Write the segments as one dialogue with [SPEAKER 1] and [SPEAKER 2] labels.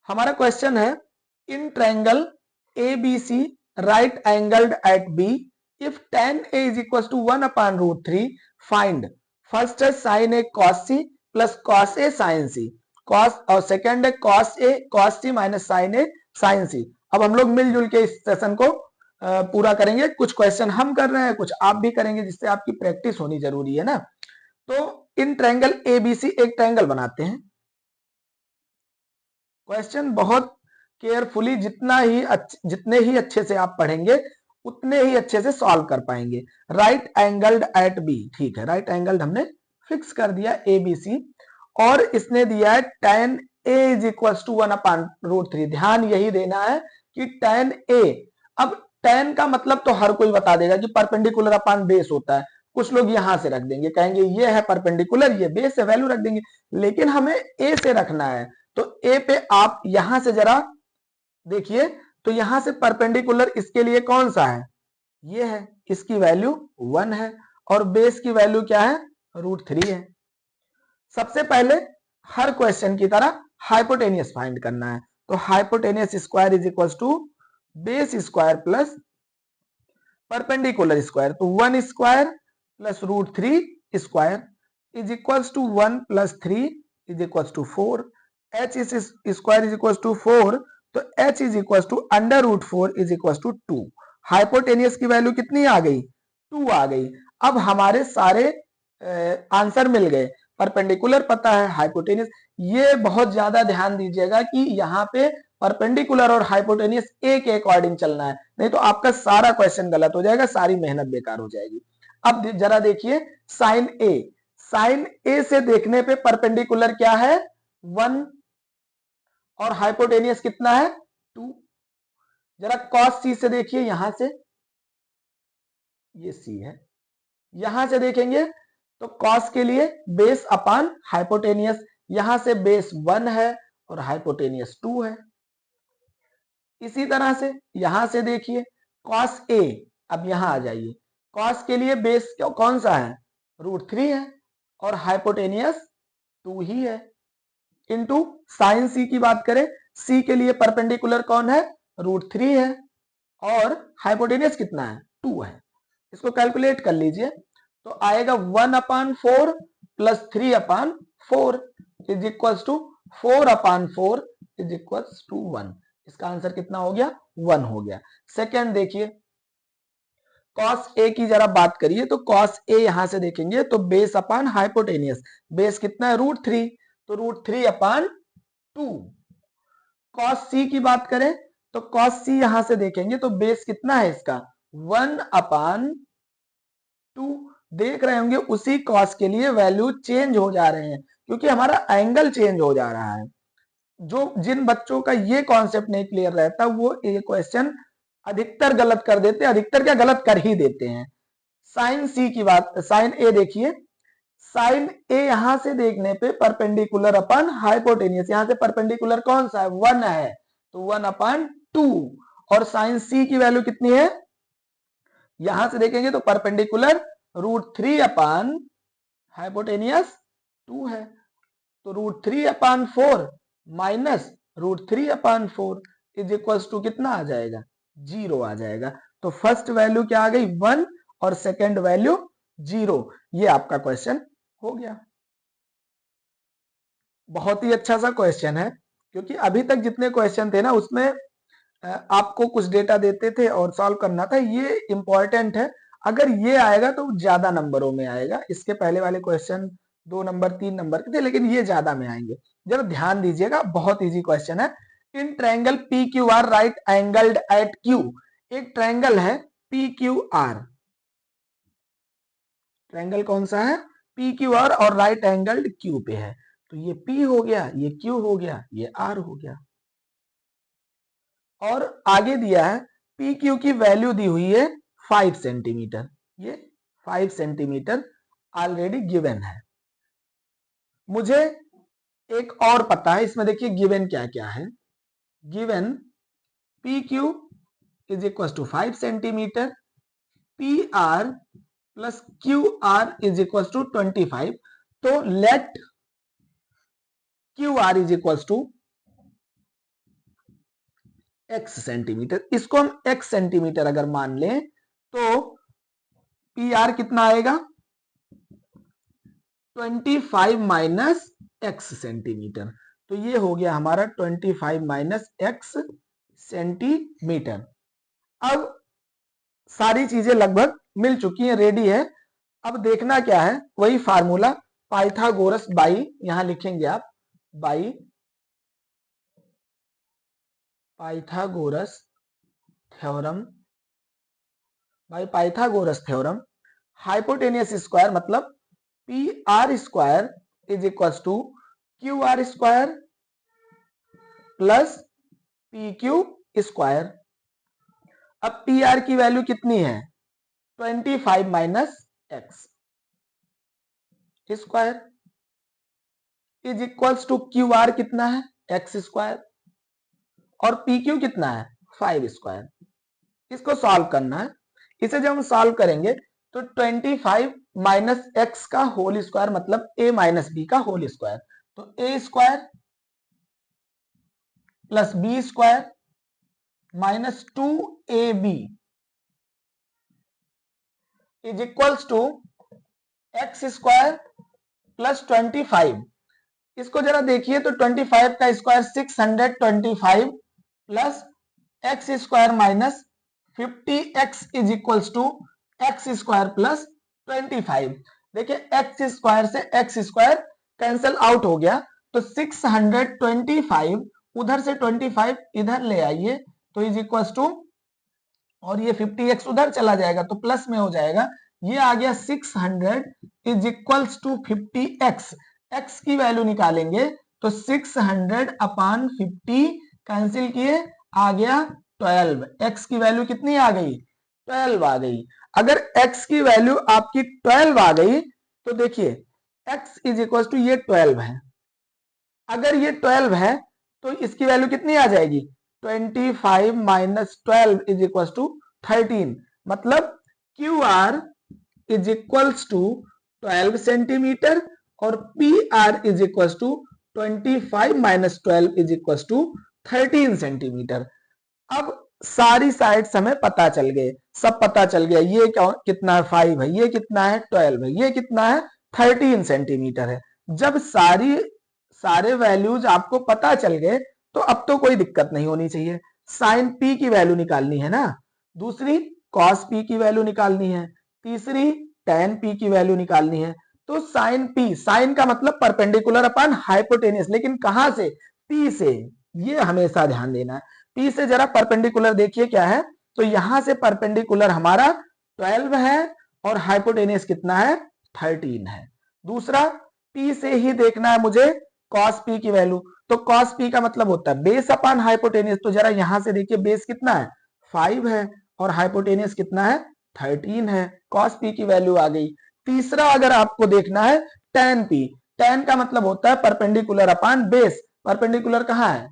[SPEAKER 1] हमारा क्वेश्चन है in triangle ABC right angled at B if tan A is equals to 1 upon root 3 find first है sin A cos C plus cos A sin C cos और second है cos A cos C minus sin A sin C। अब हम लोग मिलजुल के इस session को पूरा करेंगे। कुछ क्वेश्चन हम कर रहे हैं, कुछ आप भी करेंगे, जिससे आपकी प्रैक्टिस होनी जरूरी है ना। तो इन ट्रायंगल ABC एक ट्रायंगल बनाते हैं। क्वेश्चन बहुत केयरफुली जितने ही अच्छे से आप पढ़ेंगे उतने ही अच्छे से सॉल्व कर पाएंगे। राइट एंगल्ड एट बी, ठीक है, राइट एंगल्ड हमने फिक्स कर दिया ABC और इसने दिया है tan A is equal to 1 upon root 3। ध्यान यही देना है कि tan A, अब tan का मतलब तो हर कोई बता देगा कि परपेंडिकुलर अपॉन बेस होता है। कुछ लोग यहां से रख देंगे, कहेंगे ये है परपेंडिकुलर, ये बेस है, वैल्यू रख देंगे, लेकिन हमें A से रखना है। तो A पे आप यहां से जरा देखिए, तो यहां से परपेंडिकुलर इसके लिए कौन सा है, ये है, इसकी वैल्यू 1 है और बेस की वैल्यू क्या है, रूट 3 है। सबसे पहले हर क्वेश्चन की तरह हाइपोटेनियस फाइंड करना है। तो hypotenuse square is equal to base square plus perpendicular square. तो 1 square plus root 3 square is equal to 1 plus 3 is equal to 4। H is square is equal to 4, तो h is equal to under root 4 is equal to 2। Hypotenuse की value कितनी आ गई, 2 आ गई। अब हमारे सारे आंसर मिल गए। परपेंडिकुलर पता है, हाइपोटेनियस, ये बहुत ज्यादा ध्यान दीजिएगा कि यहाँ पे परपेंडिकुलर और हाइपोटेनियस एक अकॉर्डिंग चलना है, नहीं तो आपका सारा क्वेश्चन गलत हो जाएगा, सारी मेहनत बेकार हो जाएगी। अब जरा देखिए साइन ए, साइन ए से देखने पे परपेंडिकुलर क्या है, 1 और हाइपोटेनियस कितना है, 2। जरा कॉस सी से देखिए, यहां से, ये सी है, यहां से देखेंगे तो कॉस के लिए बेस अपान हाइपोटेनियस, यहां से बेस 1 है और हाइपोटेनियस 2 है। इसी तरह से यहां से देखिए कॉस ए, अब यहां आ जाइए, कॉस के लिए बेस कौन सा है, रूट 3 है और हाइपोटेनियस 2 ही है। इनटू साइन सी की बात करें, सी के लिए परपेंडिकुलर कौन है, रूट 3 है और हाइपोटेनियस कितना है, 2 है। इसको कैलकुलेट कर लीजिए तो आएगा 1 upon 4 plus 3 upon 4 is equal to 4 upon 4 is equal to 1। इसका आंसर कितना हो गया, 1 हो गया। सेकेंड देखिए, कॉस ए की जरा बात करिए, तो कॉस ए यहां से देखेंगे तो बेस अपान हाइपोटेनियस, बेस कितना है, रूट 3, तो रूट 3 अपान 2। कॉस सी की बात करें तो कॉस सी यहां से देखेंगे तो बेस कितना है इसका, 1 अपान 2। देख रहे होंगे उसी कॉस के लिए वैल्यू चेंज हो जा रहे हैं क्योंकि हमारा एंगल चेंज हो जा रहा है। जो जिन बच्चों का ये कॉन्सेप्ट नहीं क्लियर रहता वो ये क्वेश्चन अधिकतर गलत कर देते हैं, अधिकतर क्या गलत कर ही देते हैं। साइन सी की बात, साइन ए देखिए, साइन ए यहां से देखने पे परपेंडिकुलर अपन हाइपोटेनियस, यहां से परपेंडिकुलर कौन सा है, 1 है, तो 1 अपन 2 और साइन सी की वैल्यू कितनी है, यहां से देखेंगे तो परपेंडिकुलर रूट 3 अपान हाइपोटेनियस 2 है, तो root 3 upon 4 minus root 3 upon 4 is equal to कितना आ जाएगा, 0 आ जाएगा। तो फर्स्ट वैल्यू क्या आ गई, 1 और सेकेंड वैल्यू 0। ये आपका क्वेश्चन हो गया। बहुत ही अच्छा सा क्वेश्चन है क्योंकि अभी तक जितने क्वेश्चन थे ना उसमें आपको कुछ डेटा देते थे और सॉल्व करना था, ये इंपॉर्टेंट है। अगर ये आएगा तो ज्यादा नंबरों में आएगा, इसके पहले वाले क्वेश्चन 2 नंबर 3 नंबर के थे लेकिन ये ज्यादा में आएंगे। जरा ध्यान दीजिएगा, बहुत इजी क्वेश्चन है। In triangle P Q R right angled at Q, एक ट्रायंगल है पी क्यू आर, ट्रायंगल कौन सा है, पी क्यू आर और राइट एंगल्ड क्यू पे है। तो ये पी हो गया, ये क्यू हो गया, ये आर हो गया। और आगे दिया है पी क्यू की वैल्यू दी हुई है 5 सेंटीमीटर, ये 5 सेंटीमीटर ऑलरेडी गिवन है। मुझे एक और पता है, इसमें देखिए गिवन क्या क्या है, given P Q is equal to 5 centimetre, P R plus Q R is equal to 25। तो let Q R is equal to x centimetre. इसको हम x सेंटीमीटर अगर मान लें तो पी आर कितना आएगा 25 माइनस एक्स सेंटीमीटर। तो ये हो गया हमारा 25 माइनस एक्स सेंटीमीटर। अब सारी चीजें लगभग मिल चुकी हैं, रेडी है। अब देखना क्या है, वही फार्मूला पाइथागोरस बाई, यहां लिखेंगे आप by Pythagoras theorem, by Pythagoras theorem hypotenuse square मतलब P R square is equal to Q R square plus P Q square. अब पी आर की वैल्यू कितनी है 25 minus x square is equals to Q R कितना है x square और P Q कितना है 5 स्क्वायर। इसको सॉल्व करना है। इसे जब हम सॉल्व करेंगे तो 25 माइनस एक्स का होल स्क्वायर मतलब a माइनस बी का होल स्क्वायर, तो a square plus B square minus 2ab is equals to X square plus 25। इसको जरा देखिए तो 25 का square 625 plus X square minus 50x is equals to X square plus 25। देखिए X square से X square cancel out हो गया, तो 625 उधर से 25 इधर ले आइए तो इज इक्वल्स टू, और ये 50x उधर चला जाएगा तो प्लस में हो जाएगा, ये आ गया 600 is equals to 50x। x की वैल्यू निकालेंगे तो 600 अपान 50 कैंसिल किए आ गया 12। x की वैल्यू कितनी आ गई 12 आ गई। अगर x की वैल्यू आपकी 12 आ गई तो देखिए x इज इक्वल टू ये 12 है, अगर ये 12 है तो इसकी वैल्यू कितनी आ जाएगी 25 माइनस 12 इज इक्वल टू 13, मतलब Q R is equals to 12 centimetre और P R is equal to 25 minus 12 is equal to 13 centimetre. अब सारी साइड्स हमें पता चल गए, सब पता चल गया, ये क्या कितना है 5 है, ये कितना है 12 है, ये कितना है 13 सेंटीमीटर है। जब सारे वैल्यूज आपको पता चल गए तो अब तो कोई दिक्कत नहीं होनी चाहिए। साइन पी की वैल्यू निकालनी है ना, दूसरी कॉस पी की वैल्यू निकालनी है, तीसरी टेन पी की वैल्यू निकालनी है। तो साइन पी, साइन का मतलब परपेंडिकुलर अपॉन हाइपोटेनियस, लेकिन कहां से पी से, ये हमेशा ध्यान देना है। पी से जरा परपेंडिकुलर देखिए क्या है, तो यहां से परपेंडिकुलर हमारा 12 है और हाइपोटेनियस कितना है 13 है। दूसरा पी से ही देखना है मुझे कॉस पी की वैल्यू, तो कॉस पी का मतलब होता है बेस अपॉन हाइपोटेनियस, तो जरा यहां से देखिए बेस कितना है 5 है और हाइपोटेनियस कितना है 13 है, कॉस पी की वैल्यू आ गई। तीसरा अगर आपको देखना है टेन पी, टेन का मतलब होता है परपेंडिकुलर अपॉन बेस, परपेंडिकुलर कहां है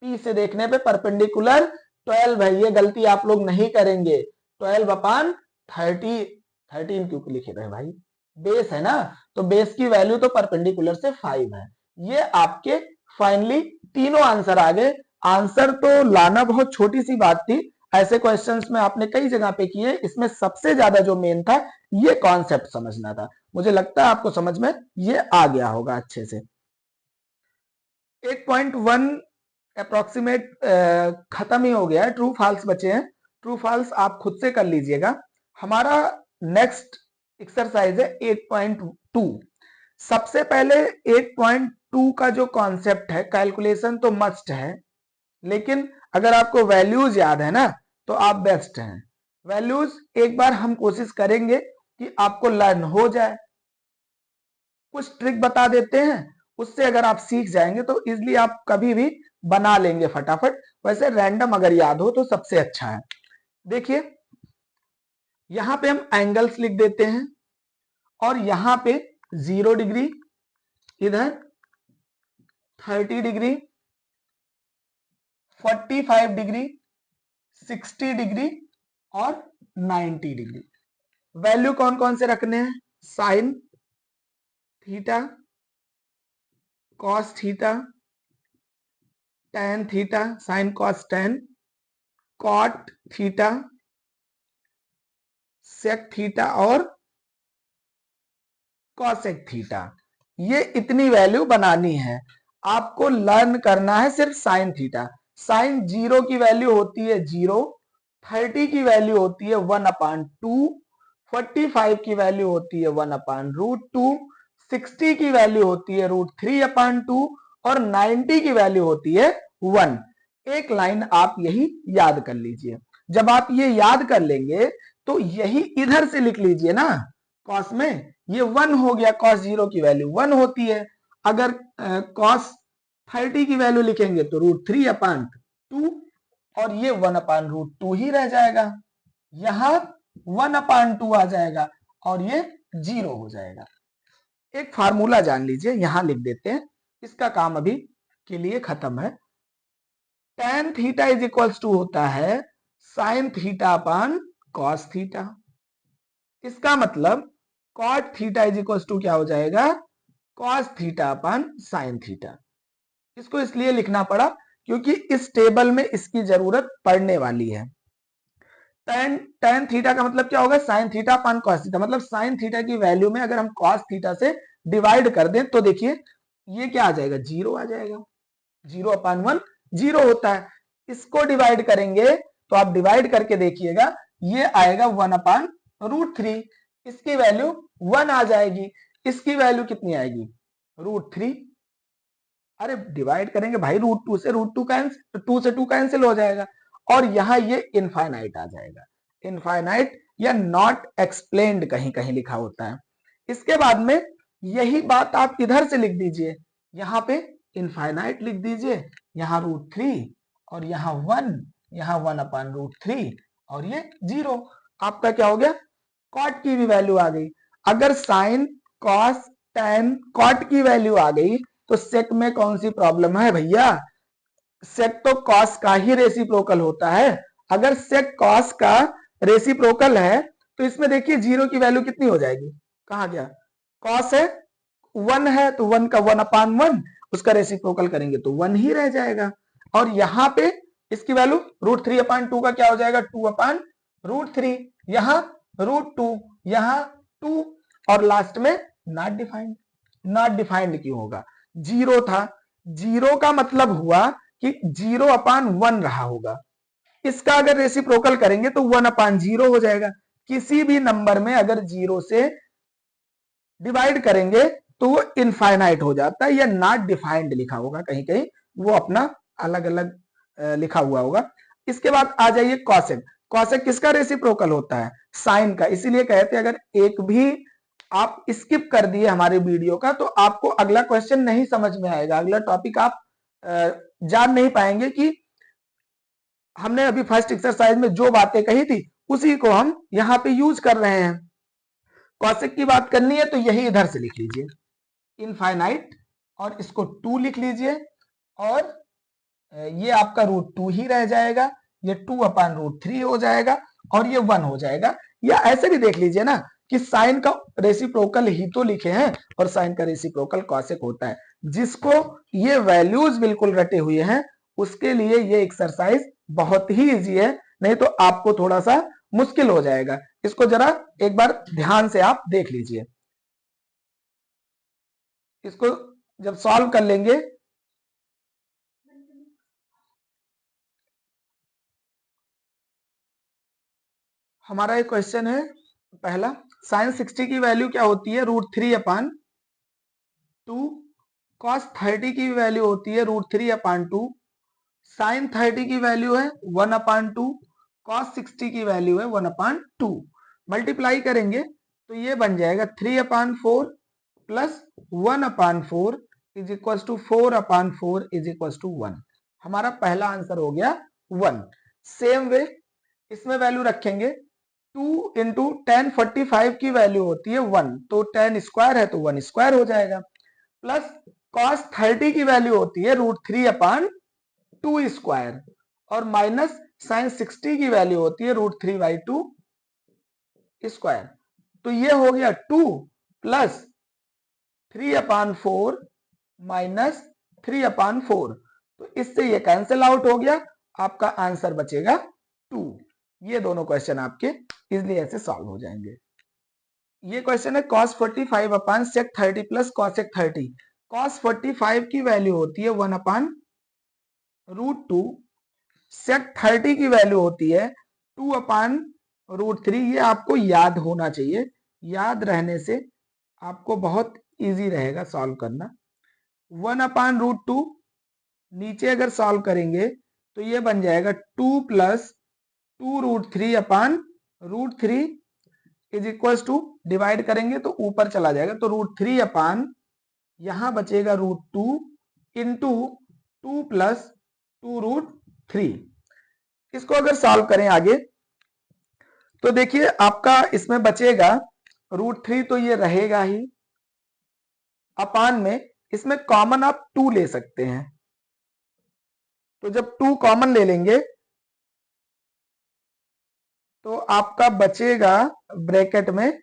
[SPEAKER 1] पी से देखने पे परपेंडिकुलर 12 है, ये गलती आप लोग नहीं करेंगे, 12 अपान 30, 13 क्यों लिखे रहे भाई, बेस है ना, तो बेस की वैल्यू तो परपेंडिकुलर से 5 है। ये आपके फाइनली तीनों आंसर आ गए। आंसर तो लाना बहुत छोटी सी बात थी, ऐसे क्वेश्चंस में आपने कई जगह पे किए, इसमें सबसे ज्यादा जो मेन था ये कॉन्सेप्ट समझना था। मुझे लगता है आपको समझ में ये आ गया होगा अच्छे से। 8.1 अप्रोक्सीमेट खत्म ही हो गया है, ट्रू फॉल्स बचे हैं, ट्रू फॉल्स आप खुद से कर लीजिएगा। हमारा नेक्स्ट एक्सरसाइज है 8.2। सबसे पहले 8.2 का जो कॉन्सेप्ट है, कैलकुलेशन तो मस्ट है, लेकिन अगर आपको वैल्यूज याद है ना तो आप बेस्ट हैं। वैल्यूज एक बार हम कोशिश करेंगे कि आपको लर्न हो जाए, कुछ ट्रिक बता देते हैं, उससे अगर आप सीख जाएंगे तो इजिली आप कभी भी बना लेंगे फटाफट। वैसे रैंडम अगर याद हो तो सबसे अच्छा है। देखिए यहां पे हम एंगल्स लिख देते हैं और यहां पे 0 डिग्री, इधर 30 डिग्री, 45 डिग्री, 60 डिग्री और 90 डिग्री। वैल्यू कौन कौन से रखने हैं, sine theta, cos theta, tan theta, sine cos tan cot theta, sec theta और कॉसेक थीटा, ये इतनी वैल्यू बनानी है। आपको लर्न करना है सिर्फ साइन थीटा। साइन 0 की वैल्यू होती है 0, 30 की वैल्यू होती है 1/2, 45 की वैल्यू होती है 1/√2, 60 की वैल्यू होती है √3/2 और 90 की वैल्यू होती है 1। एक लाइन आप यही याद कर लीजिए। जब आप ये याद कर लेंगे तो यही इधर से लिख लीजिए ना, कॉस में ये 1 हो गया, कॉस 0 की वैल्यू 1 होती है। अगर कॉस 30 की वैल्यू लिखेंगे तो √3/2 और ये 1/√2 ही रह जाएगा। यहां 1/2 आ जाएगा और ये 0 हो जाएगा। एक फार्मूला जान लीजिए, यहां लिख देते हैं, इसका काम अभी के लिए खत्म है। tan theta is equals to होता है sine theta upon cos theta. इसका मतलब cot theta is equals to क्या हो जाएगा, cos theta upon sine theta. इसको इसलिए लिखना पड़ा क्योंकि इस टेबल में इसकी जरूरत पड़ने वाली है। tan थीटा का मतलब क्या होगा, sign theta upon cos theta. मतलब साइन थीटा की वैल्यू में अगर हम कॉस थीटा से डिवाइड कर दें तो देखिए ये क्या आ जाएगा, 0 आ जाएगा। 0/1 0 होता है। इसको डिवाइड करेंगे तो आप डिवाइड करके देखिएगा, ये आएगा 1/√3। इसकी वैल्यू 1 आ जाएगी। इसकी वैल्यू कितनी आएगी, √3। अरे डिवाइड करेंगे भाई √2 से, √2 कैंसिल, 2 से 2 कैंसिल हो जाएगा और यहां ये इनफाइनाइट आ जाएगा। इनफाइनाइट या नॉट एक्सप्लेन्ड कहीं कहीं लिखा होता है। इसके बाद में यही बात आप इधर से लिख दीजिए, यहां पे इनफाइनाइट लिख दीजिए, यहां √3 और यहां 1, यहां 1/√3 और ये 0। आपका क्या हो गया, कॉट की भी वैल्यू आ गई। अगर साइन कॉस टैन कॉट की वैल्यू आ गई तो सेक में कौन सी प्रॉब्लम है भैया, सेक तो कॉस का ही रेसिप्रोकल होता है। अगर सेक कॉस का रेसिप्रोकल है तो इसमें देखिए 0 की वैल्यू कितनी हो जाएगी, कहां गया, कॉस है 1 है तो 1 का 1/1, उसका रेसिप्रोकल करेंगे तो 1 ही रह जाएगा। और यहां पे इसकी वैल्यू √3/2 का क्या हो जाएगा, 2/√3, यहां √2, यहां 2 और लास्ट में नॉट डिफाइंड। नॉट डिफाइंड क्यों होगा, 0 था, 0 का मतलब हुआ कि 0/1 रहा होगा। इसका अगर रेसिप्रोकल करेंगे तो 1/0 हो जाएगा। किसी भी नंबर में अगर 0 से डिवाइड करेंगे तो वो इनफाइनाइट हो जाता है या नॉट डिफाइंड लिखा होगा, कहीं कहीं वो अपना अलग अलग लिखा हुआ होगा। इसके बाद आ जाइए कॉसेक। कॉसेक किसका रेसिप्रोकल होता है, साइन का। इसीलिए कहते हैं अगर एक भी आप स्किप कर दिए हमारे वीडियो का तो आपको अगला क्वेश्चन नहीं समझ में आएगा, अगला टॉपिक आप जान नहीं पाएंगे कि हमने अभी फर्स्ट एक्सरसाइज में जो बातें कही थी उसी को हम यहां पे यूज कर रहे हैं। कॉसेक की बात करनी है तो यही इधर से लिख लीजिए, इनफाइनाइट और इसको 2 लिख लीजिए और ये आपका √2 ही रह जाएगा, ये 2/√3 हो जाएगा और ये 1 हो जाएगा। या ऐसे भी देख लीजिए ना कि साइन का रेसिप्रोकल ही तो लिखे हैं और साइन का रेसिप्रोकल कॉसेक होता है। जिसको ये वैल्यूज बिल्कुल रटे हुए हैं उसके लिए ये एक्सरसाइज बहुत ही इजी है, नहीं तो आपको थोड़ा सा मुश्किल हो जाएगा। इसको जरा एक बार ध्यान से आप देख लीजिए। इसको जब सॉल्व कर लेंगे, हमारा एक क्वेश्चन है पहला, साइन 60 की वैल्यू क्या होती है, √3/2, कॉस 30 की वैल्यू होती है √3/2, साइन 30 की वैल्यू है 1/2, कॉस 60 की वैल्यू है 1/2। मल्टीप्लाई करेंगे तो ये बन जाएगा 3/4 plus 1/4 is equal to 4/4 is equal to 1। हमारा पहला आंसर हो गया 1। सेम वे इसमें वैल्यू रखेंगे, 2 इंटू टेन 45 की वैल्यू होती है 1, तो 10 स्क्वायर है तो 1 स्क्वायर हो जाएगा, प्लस कॉस 30 की वैल्यू होती है √3/2 स्क्वायर और माइनस साइन 60 की वैल्यू होती है √3/2 स्क्वायर। तो ये हो गया 2 प्लस 3/4 माइनस 3/4, तो इससे ये कैंसिल आउट हो गया, आपका आंसर बचेगा 2। ये दोनों क्वेश्चन आपके इजिली ऐसे सॉल्व हो जाएंगे। ये क्वेश्चन है cos 45 अपान sec 30 प्लस cosec 30। cos 45 की वैल्यू होती है 1 अपान √2, sec 30 की वैल्यू होती है 2 अपान √3। ये आपको याद होना चाहिए, याद रहने से आपको बहुत इजी रहेगा सॉल्व करना। 1 अपान √2 नीचे अगर सॉल्व करेंगे तो ये बन जाएगा 2 plus 2√3 upon √3 is equal to, divide करेंगे तो ऊपर चला जाएगा, तो √3 अपान यहां बचेगा √2 इंटू 2 प्लस 2√3। इसको अगर सॉल्व करें आगे तो देखिए आपका इसमें बचेगा √3, तो ये रहेगा ही, अपान में इसमें कॉमन आप 2 ले सकते हैं, तो जब 2 कॉमन ले लेंगे तो आपका बचेगा ब्रैकेट में